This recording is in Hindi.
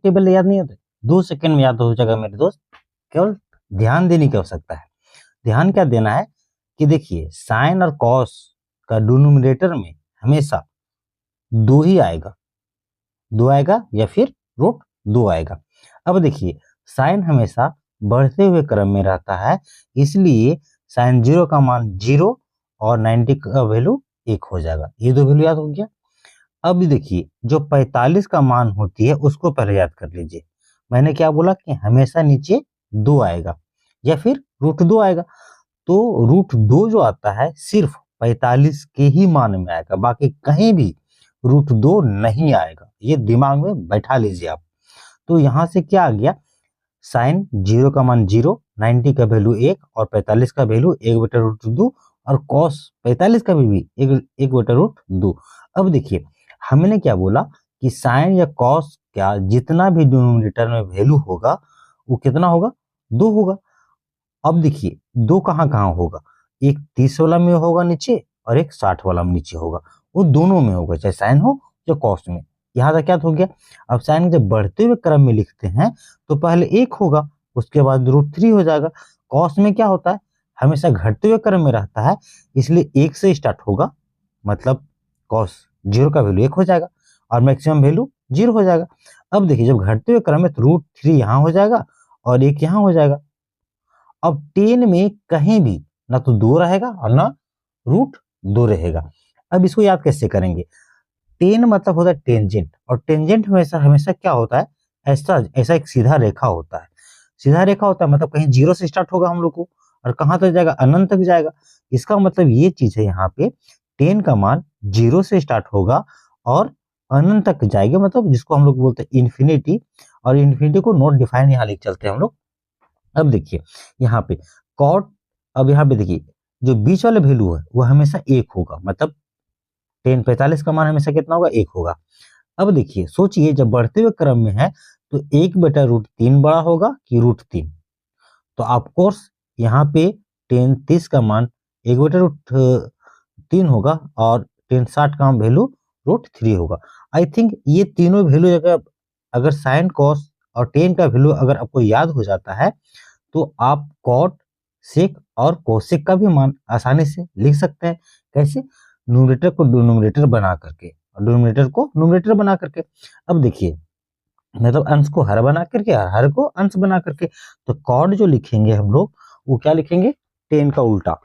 टेबल याद नहीं होता, 2 सेकंड में याद हो जाएगा मेरे दोस्त। केवल ध्यान देने की आवश्यकता है। ध्यान क्या देना है कि देखिए साइन और कॉस का डिनोमिनेटर में हमेशा 2 ही आएगा, 2 आएगा या फिर √2 आएगा। अब देखिए साइन हमेशा बढ़ते हुए क्रम में रहता है, इसलिए साइन 0 का मान 0 और 90 का वैल्यू 1 हो जाएगा। ये दो वैल्यू याद हो गया। अब देखिए जो 45 का मान होती है उसको पहले याद कर लीजिए। मैंने क्या बोला कि हमेशा नीचे 2 आएगा या फिर √2 आएगा। तो √2 जो आता है सिर्फ 45 के ही मान में आएगा, बाकी कहीं भी √2 नहीं आएगा। ये दिमाग में बैठा लीजिए आप। तो यहाँ से क्या आ गया, साइन 0 का मान 0, 90 का वैल्यू 1 और 45 का वैल्यू 1/√2 और कॉस 45 का भी 1/√2। अब देखिए हमने क्या बोला कि साइन या कॉस का जितना भी डिनोमिनेटर में वैल्यू होगा वो कितना होगा, 2 होगा। अब देखिए 2 कहाँ कहाँ होगा, एक 30 वाला में होगा नीचे और एक 60 वाला में नीचे होगा। वो दोनों में होगा, चाहे साइन हो या कॉस में। यहाँ तक क्या हो गया। अब साइन जब बढ़ते हुए क्रम में लिखते हैं तो पहले 1 होगा, उसके बाद √3 हो जाएगा। कॉस में क्या होता है, हमेशा घटते हुए क्रम में रहता है, इसलिए 1 से स्टार्ट होगा, मतलब कॉस 0 का वैल्यू 1 हो जाएगा और मैक्सिमम वैल्यू 0 हो जाएगा। अब देखिए जब घटते हुए क्रम में तो √3 यहाँ हो जाएगा और 1 यहाँ हो जाएगा। अब 10 में कहीं भी ना तो 2 रहेगा और ना √2 रहेगा। अब इसको याद कैसे करेंगे, 10 मतलब होता है टेंजेंट, और टेंजेंट हमेशा हमेशा क्या होता है, ऐसा ऐसा एक सीधा रेखा होता है। सीधा रेखा होता है मतलब कहीं 0 से स्टार्ट होगा हम लोग को और कहाँ तक जाएगा, अनंत तक जाएगा। इसका मतलब ये चीज है, यहाँ पे 10 का मान 0 से स्टार्ट होगा और अनंत तक जाएगा, मतलब जिसको हम लोग बोलते हैं इन्फिनिटी। और इन्फिनिटी को नोट डिफाइन यहाँ लिख चलते हैं हम लोग। अब देखिए यहाँ पे कॉट, अब यहाँ पे देखिए जो बीच वाला वैल्यू है वो हमेशा 1 होगा, मतलब 45 का मान हमेशा कितना होगा, 1 होगा। अब देखिए सोचिए जब बढ़ते हुए क्रम में है तो 1/√3 बड़ा होगा कि √3। तो ऑफकोर्स यहाँ पे 30 का मान 1/√3 होगा और 60 का वैल्यू √3 होगा। आई थिंक ये तीनों वैल्यू अगर साइन कॉस और 10 का वैल्यू अगर आपको याद हो जाता है तो आप कॉट, सेक और कोसेक का भी मान आसानी से लिख सकते हैं। कैसे, न्यूमरेटर को डिनोमिनेटर बना करके और डिनोमिनेटर को न्यूमरेटर बना करके। अब देखिए मतलब अंश को हर बना करके और हर को अंश बना करके। तो कॉट जो लिखेंगे हम लोग वो क्या लिखेंगे, 10 का उल्टा,